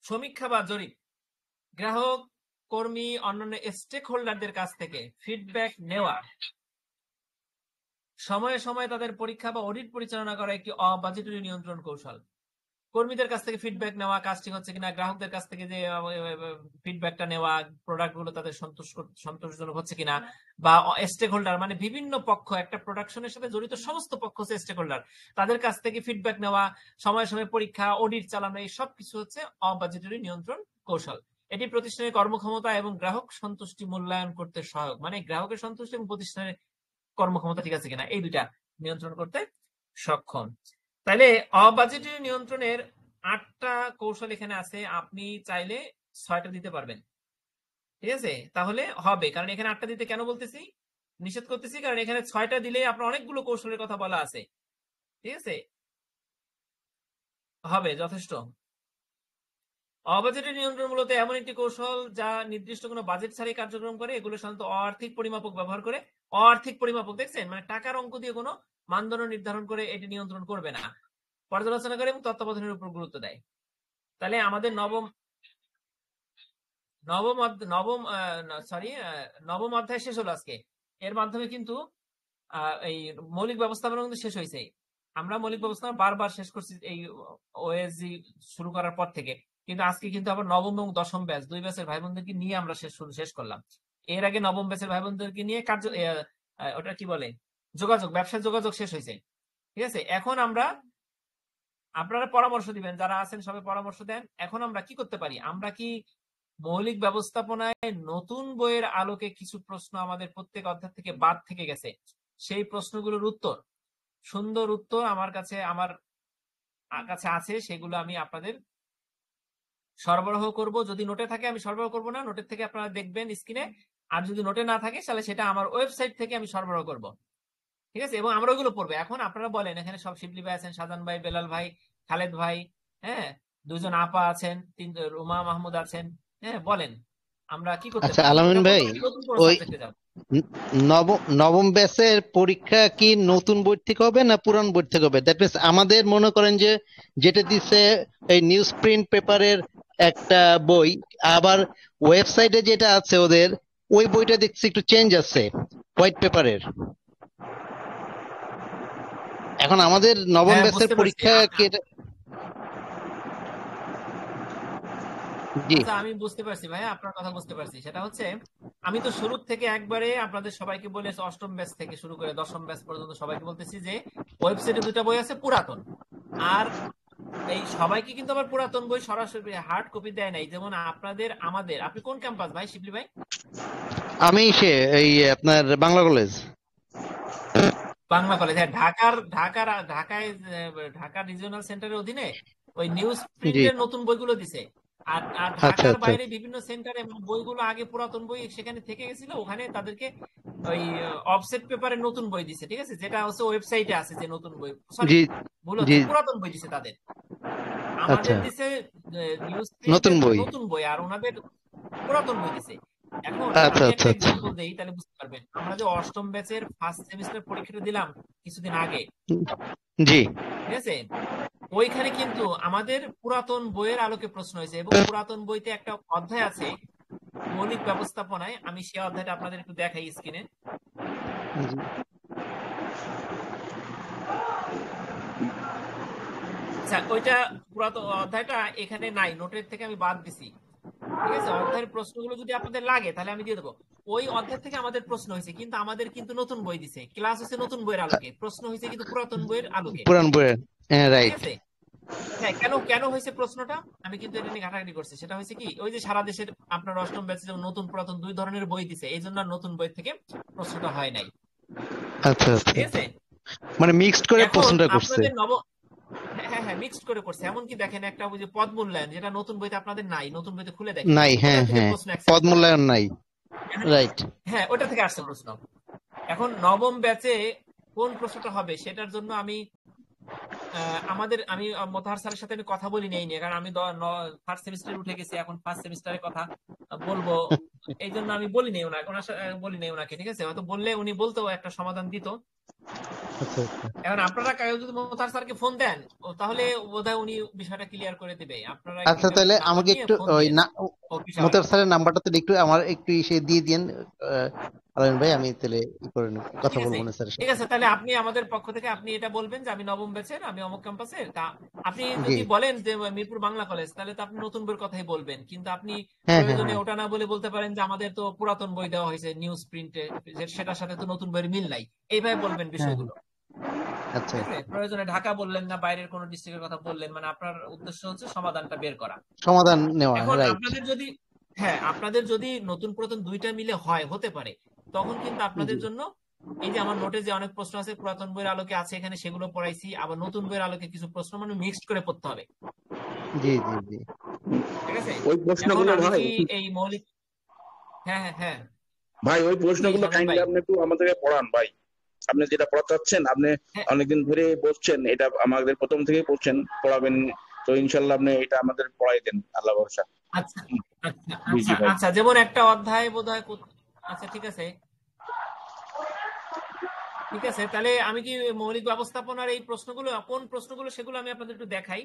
সমীক্ষা বা জরিপ, গ্রাহক, কর্মী, অন্যান্য স্টেক হোল্ডারদের কাছ থেকে ফিডব্যাক নেওয়া, সময়ে সময়ে তাদের পরীক্ষা বা অডিট পরিচালনা করা একটি অবাজেটরি নিয়ন্ত্রণ কৌশল। কর্মীদের কাছ থেকে ফিডব্যাক নেওয়া, কাজ ঠিক হচ্ছে কিনা, গ্রাহকদের কাছ থেকে যে ফিডব্যাকটা নেওয়া, প্রোডাক্ট গুলো তাদের সন্তোষজনক হচ্ছে কিনা, বা স্টেক হোল্ডার মানে বিভিন্ন পক্ষ, একটা প্রোডাকশনের সাথে জড়িত সমস্ত পক্ষ হচ্ছে স্টেক হোল্ডার, তাদের কাছ থেকে ফিডব্যাক নেওয়া, সময়ে সময়ে পরীক্ষা, অডিট চালানো, এই সব কিছু হচ্ছে অবাজেটরি নিয়ন্ত্রণ কৌশল। এটি প্রতিষ্ঠানের কর্মক্ষমতা এবং গ্রাহক সন্তুষ্টি মূল্যায়ন করতে সহায়ক, মানে গ্রাহকের সন্তুষ্টি এবং প্রতিষ্ঠানের কর্মক্ষমতা ঠিক আছে কিনা, এই দুইটা নিয়ন্ত্রণ করতে সক্ষম। তাইলে অবাজেটরি নিয়ন্ত্রণের 8টা কৌশল এখানে আছে, আপনি চাইলে 6টা দিতে পারবেন। ঠিক আছে, তাহলে হবে, কারণ এখানে 8টা দিতে কেন বলতেছি, নিষেধ করতেছি, কারণ এখানে 6টা দিলে আপনার অনেকগুলো কৌশলের কথা বলা আছে। ঠিক আছে, হবে যথেষ্ট। অবাজেটের নিয়ন্ত্রণ মূলত এমন একটি কৌশল যা নির্দিষ্ট কোনো বাজেট ছাড়াই কার্যক্রম করে। এগুলো সাধারণত আর্থিক পরিমাপক ব্যবহার করে। আর্থিক পরিমাপক দেখছেন, মানে টাকার অঙ্ক দিয়ে কোনো মানদণ্ড নির্ধারণ করে এটি নিয়ন্ত্রণ করবে না, পর্যালোচনা করে এবং তত্ত্বাবধানের উপর গুরুত্ব দেয়। তাহলে আমাদের নবম নবম নবম সরি নবম অধ্যায় শেষ হলো আজকে। এর মাধ্যমে কিন্তু এই মৌলিক ব্যবস্থাপনা কিন্তু শেষ হয়েছে। আমরা মৌলিক ব্যবস্থাপনা বারবার শেষ করছি এই ওএসজি শুরু করার পর থেকে, কিন্তু আজকে কিন্তু আবার নবম এবং দশম ব্যাচ, দুই ব্যাচের ভাই বোনদেরকে নিয়ে আমরা শেষ করলাম। এর আগে নবম ব্যাচের ভাই বোনদেরকে নিয়ে ওটা কি বলে, যোগাযোগ, ব্যবসায় যোগাযোগ শেষ হয়েছে। ঠিক আছে, এখন আমরা, আপনারা পরামর্শ দিবেন, যারা আছেন সবাই পরামর্শ দেন। এখন আমরা কি করতে পারি, আমরা কি মৌলিক ব্যবস্থাপনায় নতুন বইয়ের আলোকে কিছু প্রশ্ন আমাদের প্রত্যেক অধ্যায় থেকে বাদ থেকে গেছে, সেই প্রশ্নগুলোর উত্তর সুন্দর উত্তর আমার কাছে আছে, সেগুলো আমি আপনাদের সরবরাহ করব। যদি নোটে থাকে আমি সরবরাহ করব না, নোটের থেকে আপনারা দেখবেন স্ক্রিনে। আর যদি নোটে না থাকে তাহলে সেটা আমার ওয়েবসাইট থেকে আমি সরবরাহ করব, ঠিক আছে? এবং আমরা ওইগুলো পড়বো। এখন আপনারা বলেন, এখানে সব শিবলি ভাই আছেন, সাজান ভাই, বেলাল ভাই, খালেদ ভাই, হ্যাঁ, দুইজন আপা আছেন, রুমা মাহমুদ আছেন, হ্যাঁ, বলেন আমরা কি করতে আচ্ছা পারি, আলামিন ওটা ভাই, করবো নাকি নতুন কোনো ওই সাবজেক্টে যাব? নবম ব্যাচের পরীক্ষা কি নতুন বই থেকে হবে না পুরান বই থেকে হবে? দ্যাট মিনস আমাদের মনে করেন যে যেটা দিচ্ছে এই নিউজ প্রিন্ট পেপারের একটা বই, আবার ওয়েবসাইটে যেটা আছে ওদের ওই বইটা দেখছি একটু চেঞ্জ আছে হোয়াইট পেপারের। এখন আমাদের নবম হ্যাঁ, ব্যাচের বুঝতে পারছি। পরীক্ষা কি জি আচ্ছা, আমি বুঝতে পারছি ভাইয়া, আপনার কথা বুঝতে পারছি। সেটা হচ্ছে, আমি তো শুরু থেকে একবারে আপনাদের সবাইকে বলে, অষ্টম ব্যাচ থেকে শুরু করে দশম ব্যাচ পর্যন্ত সবাইকে বলতেছি যে ওয়েবসাইটে দুটা বই আছে পুরাতন। আর এই সবাইকে কিন্তু আবার পুরাতন বই সরাসরি হার্ড কপি দেয় নাই। যেমন আমাদের আপনি কোন ক্যাম্পাস ভাই, শিবলি ভাই? আমি এই আপনার বাংলা কলেজ। বাংলা কলেজ, হ্যাঁ। ঢাকা রিজিওনাল সেন্টারের অধীনে ওই নিউজ জি প্রিন্টের নতুন বইগুলো দিছে। আর আর আচ্ছা ঢাকার আচ্ছা বাইরে বিভিন্ন সেন্টারে বইগুলো আগে পুরাতন বই সেখানে থেকে গেছিল, ওখানে তাদেরকে ওই অফসেট পেপারের নতুন বই দিছে, ঠিক আছে? যেটা হচ্ছে ওয়েবসাইটে আছে, যে নতুন বই, সরি, জি ভুল জি হচ্ছে, পুরাতন বই দিছে তাদের। আমাদের আচ্ছা দিছে নিউজ নতুন প্রিন্টের বই। নতুন বই, আর ওনাদের পুরাতন বই দিছে। এখন আচ্ছা আমি আচ্ছা একটা আচ্ছা এক্সাম্পল দেই, তাহলে বুঝতে পারবেন। আমরা যে অষ্টম ব্যাচের ফার্স্ট সেমিস্টার পরীক্ষাটা দিলাম কিছুদিন আগে, জি ঠিক আছে? ওইখানে কিন্তু আমাদের পুরাতন বইয়ের আলোকে প্রশ্ন হয়েছে, এবং পুরাতন বইতে একটা অধ্যায় আছে মৌলিক ব্যবস্থাপনায়। আমি সেই অধ্যায়টা আপনাদের একটু দেখাই স্ক্রিনে। জি আচ্ছা, ওইটা পুরাতন অধ্যায়টা এখানে নাই, নোটের থেকে আমি বাদ দিছি, ঠিক আছে? অধ্যায়ের প্রশ্নগুলো যদি আপনাদের লাগে তাহলে আমি দিয়ে দেবো। ওই অধ্যায় থেকে আমাদের প্রশ্ন হয়েছে, কিন্তু আমাদের কিন্তু নতুন বই দিছে, ক্লাস হচ্ছে নতুন বইয়ের আলোকে, প্রশ্ন হয়েছে কিন্তু পুরাতন বইয়ের আলোকে, পুরান বইয়ের, হ্যাঁ ঠিক রাইট। আছে? হ্যাঁ, কেন কেন হয়েছে প্রশ্নটা, আমি কিন্তু এটা নিয়ে ঘাটাঘাটি করছি। সেটা হয়েছে কি, ওই যে সারা দেশের আপনার অষ্টম ব্যাচে যেমন নতুন পুরাতন দুই ধরনের বই দিছে, এই জন্য আর নতুন বই থেকে প্রশ্নটা হয় নাই, আচ্ছা আচ্ছা, ঠিক আছে? মানে মিক্সড করে এখন প্রশ্নটা করছে। আপনাদের হ্যাঁ হ্যাঁ হ্যাঁ, মিক্সড করে করছে। এমনকি দেখেন, একটা ওই যে পদ মূল্যায়ন, যেটা নতুন বইতে আপনাদের নাই, নতুন বইতে খুলে দেখেন, নাই, ওটা হ্যাঁ থেকে হ্যাঁ, প্রশ্ন পদ অ্যাকসেপ্ট করে। মূল্যায়ন নাই, এখানে, রাইট। হ্যাঁ, ওটা থেকে আসছে প্রশ্ন। এখন নবম ব্যাচে কোন প্রশ্নটা হবে সেটার জন্য আমি মোতাহার স্যারের সাথে আমি কথা বলি এই নিয়ে, কারণ আমি ফার্স্ট সেমিস্টারে উঠে গেছি, এখন ফার্স্ট সেমিস্টারের কথা বলবো, এই জন্য আমি বলি নাই ওনাকে, বলি নাই ওনাকে, ঠিক আছে? হয়তো বললে উনি বলতো, একটা সমাধান দিত। আচ্ছা আচ্ছা এখন আপনারা কেউ যদি মোতাহার স্যারকে ফোন দেন, তাহলে বোধহয় উনি বিষয়টা ক্লিয়ার করে দিবে। আপনারা একটু আচ্ছা, তাহলে নাম্বার আমাকে নিয়ে একটু ফোন ওই দিয়েন, না ও বিষয়। মোতার স্যারের নাম্বারটা তাহলে একটু আমার একটু এসে দিয়ে দিন আলামিন ভাই, আমি তাহলে ই করে নেব, কথা ঠিক আছে, বলবো না স্যারের ঠিক সাথে। আছে, তাহলে আপনি আমাদের পক্ষ থেকে আপনি এটা বলবেন যে আমি নবম ব্যাচের, আমি অমুক ক্যাম্পাসের। তা আপনি জি যদি বলেন যে মিরপুর বাংলা কলেজ, তাহলে তো আপনি নতুন বইয়ের কথাই বলবেন। কিন্তু আপনি হ্যাঁ হ্যাঁ প্রয়োজনে হ্যাঁ, ওটা না বলে বলতে পারেন যে আমাদের তো পুরাতন বই দেওয়া হয়েছে নিউজ প্রিন্টে, সেটার সাথে তো নতুন বইয়ের মিল নাই, এইভাবে বলবেন হ্যাঁ হ্যাঁ, বিষয়গুলো, আচ্ছা, ঠিক আছে? প্রয়োজনে ঢাকা বললেন না, বাইরের কোনো ডিস্ট্রিক্টের কথা বললেন, মানে আপনার উদ্দেশ্য হচ্ছে সমাধানটা বের করা। সমাধান নেওয়া, এখন রাইট। আপনাদের যদি নতুন পুরাতন দুইটা মিলে হতে পারে, তখন কিন্তু জি আপনাদের জন্য এই যে আমার নোটে যে অনেক প্রশ্ন আছে পুরাতন বইয়ের আলোকে আছে, এখানে সেগুলো পড়াইছি, আবার নতুন বইয়ের আলোকে কিছু প্রশ্ন মানে মিক্সড করে পড়তে হবে, জি জি জি ঠিক আছে? ওই এখন প্রশ্নগুলো আমি ভাই, কি এই মৌলিক, হ্যাঁ হ্যাঁ হ্যাঁ, ভাই ওই জি প্রশ্নগুলো সাজান কাইন্ডলি ভাই, আপনি একটু আমাদেরকে পড়ান ভাই। আপনি যেটা পড়াতে চাচ্ছেন, আপনি হ্যাঁ, অনেকদিন ধরে বলছেন, এটা আমাদের প্রথম থেকেই বলছেন পড়াবেন। তো ইনশাল্লাহ আপনি এটা আমাদের পড়াই দেন, আল্লাহ ভরসা। আচ্ছা আচ্ছা জি আচ্ছা জি ভাই। আচ্ছা, যেমন একটা অধ্যায় বোধহয় আচ্ছা, ঠিক আছে, ঠিক আছে, তাহলে আমি কি মৌলিক ব্যবস্থাপনার এই প্রশ্নগুলো, কোন প্রশ্নগুলো সেগুলো আমি আপনাদের একটু দেখাই।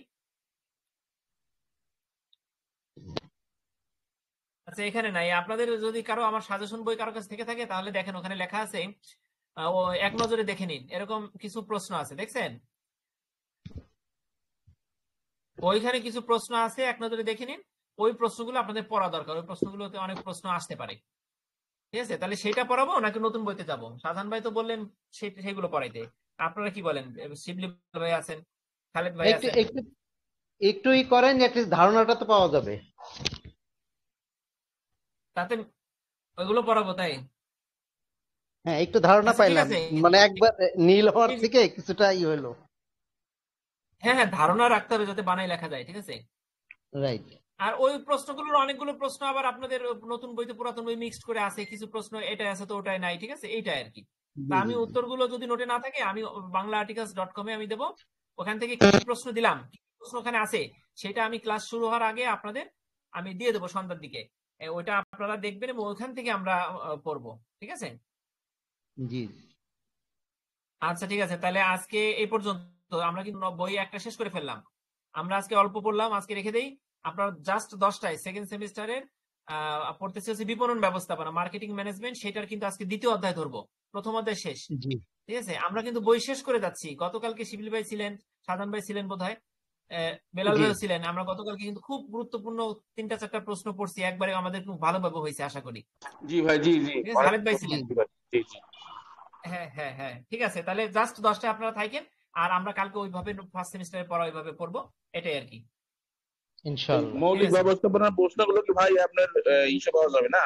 আচ্ছা, এখানে নাই। আপনাদের যদি কারো আমার সাজেশন বই কারো কাছে থেকে থাকে, তাহলে দেখেন ওখানে লেখা আছে, ও এক নজরে দেখে নিন, এরকম কিছু প্রশ্ন আছে, দেখছেন? ওইখানে কিছু প্রশ্ন আছে, এক নজরে দেখে নিন। ওই প্রশ্নগুলো আপনাদের পড়া দরকার, ওই প্রশ্নগুলোতে অনেক প্রশ্ন আসতে পারে, ঠিক আছে? তাহলে সেটা পড়াবো নাকি নতুন বইতে যাব? সাধারণ ভাই তো বললেন সেগুলো পড়াইতে, আপনারা কি বলেন? শিবলি ভাই আছেন, খালেদ ভাই একটু আছেন, একটু একটু ই করেন, অ্যাটলিস্ট ধারণাটা তো পাওয়া যাবে। তাতে ওইগুলো পড়াবো, তাই? হ্যাঁ, একটু ধারণা আচ্ছা ঠিক পাইলাম, আছে। মানে একবার নীল হওয়ার এই- থেকে কিছুটা হলো। হ্যাঁ হ্যাঁ, ধারণা রাখতে হবে যাতে বানাই লেখা যায়, ঠিক আছে। রাইট। আর ওই প্রশ্নগুলোর অনেকগুলো প্রশ্ন আবার আপনাদের নতুন বইতে পুরাতন বই মিক্সড করে আছে, কিছু প্রশ্ন এটাই আছে তো ওটাই নাই, ঠিক আছে, এইটাই আর কি। তা জি আমি জি জি। উত্তরগুলো যদি নোটে না থাকে আমি banglaarticles.com-এ আমি দেবো। ওখান থেকে কি কি প্রশ্ন দিলাম, কি কি প্রশ্ন ওখানে আছে, সেটা আমি ক্লাস শুরু হওয়ার আগে আপনাদের আমি দিয়ে দেবো সন্ধ্যার দিকে। ওইটা আপনারা দেখবেন এবং ওইখান থেকে আমরা পড়বো, ঠিক আছে। জি। আচ্ছা ঠিক আছে, তাহলে আজকে এই পর্যন্ত। আমরা কিন্তু বই একটা শেষ করে ফেললাম। আমরা আজকে অল্প পড়লাম, আজকে রেখে দেই। আপনার জাস্ট 10টায় সেকেন্ড সেমিস্টারের পড়তেছে হচ্ছে বিপণন ব্যবস্থাপনা, মার্কেটিং ম্যানেজমেন্ট, সেটার কিন্তু আজকে দ্বিতীয় অধ্যায় ধরবো। প্রথম অধ্যায় শেষ, জি ঠিক আছে। আমরা কিন্তু বই শেষ করে যাচ্ছি। গতকালকে শিবিল ভাই ছিলেন, সাধান ভাই ছিলেন বোধহয়, বেলাল জি ভাইও ছিলেন। আমরা গতকালকে কিন্তু খুব গুরুত্বপূর্ণ 3-4টা প্রশ্ন পড়ছি একবারে, আমাদের খুব ভালোভাবে হয়েছে আশা করি, জি ভাই, জি জি, ঠিক আছে। অনেক খালেদ ভাই প্রশ্ন জি। ছিলেন। জি ভাই, জি জি। হ্যাঁ হ্যাঁ হ্যাঁ, ঠিক আছে, তাহলে জাস্ট 10টায় আপনারা থাকেন। আর আমরা কালকে ওইভাবে ফার্স্ট সেমিস্টারের পড়া ওইভাবে পড়বো, এটাই আর কি, এই ইনশাআল্লাহ। ঠিক মৌলিক আছে। ব্যবস্থাপনার প্রশ্নগুলো কি ভাই আপনার ইসে পাওয়া যাবে না?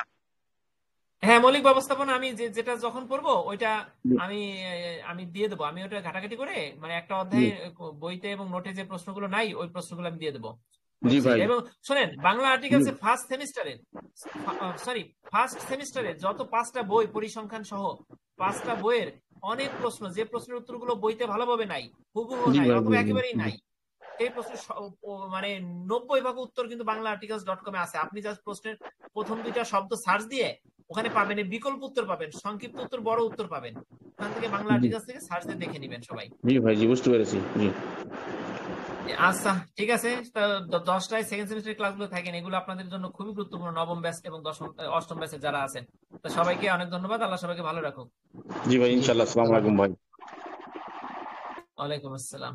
হ্যাঁ, মৌলিক ব্যবস্থাপনা আমি যেটা যখন পড়বো ওইটা জি আমি আমি দিয়ে দেবো। আমি ওটা ঘাটাঘাটি করে মানে একটা জি অধ্যায়ে বইতে এবং নোটে যে প্রশ্নগুলো নাই ওই প্রশ্নগুলো আমি দিয়ে দেবো জি ভাই, ওয়েবসাইটে। এবং শোনেন, বাংলা জি আর্টিকেলস ফার্স্ট সেমিস্টারে যত 5টা বই পরিসংখ্যান সহ 5টা বইয়ের অনেক প্রশ্ন, যে প্রশ্নের উত্তরগুলো বইতে ভালোভাবে নাই, হুবহু জি নাই ভাই, জি অথবা জি একেবারেই জি নাই, সেই প্রশ্নের মানে 90% উত্তর কিন্তু banglaarticles.com-এ আছে। আপনি জাস্ট প্রশ্নের প্রথম 2টা শব্দ সার্চ দিয়ে ওখানে পাবেন, এই বিকল্প উত্তর পাবেন, সংক্ষিপ্ত উত্তর, বড় উত্তর পাবেন। ওখান থেকে বাংলা জি আর্টিকেলস থেকে সার্চ দিয়ে দেখে নেবেন সবাই। জি ভাই, জি বুঝতে পেরেছি, জি। আচ্ছা ঠিক আছে, তা 10টায় সেকেন্ড সেমিস্টারের ক্লাসগুলো থাকেন, এগুলো আপনাদের জন্য খুবই গুরুত্বপূর্ণ, নবম ব্যাচ এবং অষ্টম ব্যাচে যারা আছেন। তা সবাইকে অনেক ধন্যবাদ, আল্লাহ সবাইকে ভালো রাখুক। জি ভাই, জি। ইনশাল্লাহ। আসসালামু আল্লাহ আলাইকুম ভাই। ওয়ালাইকুম আসসালাম।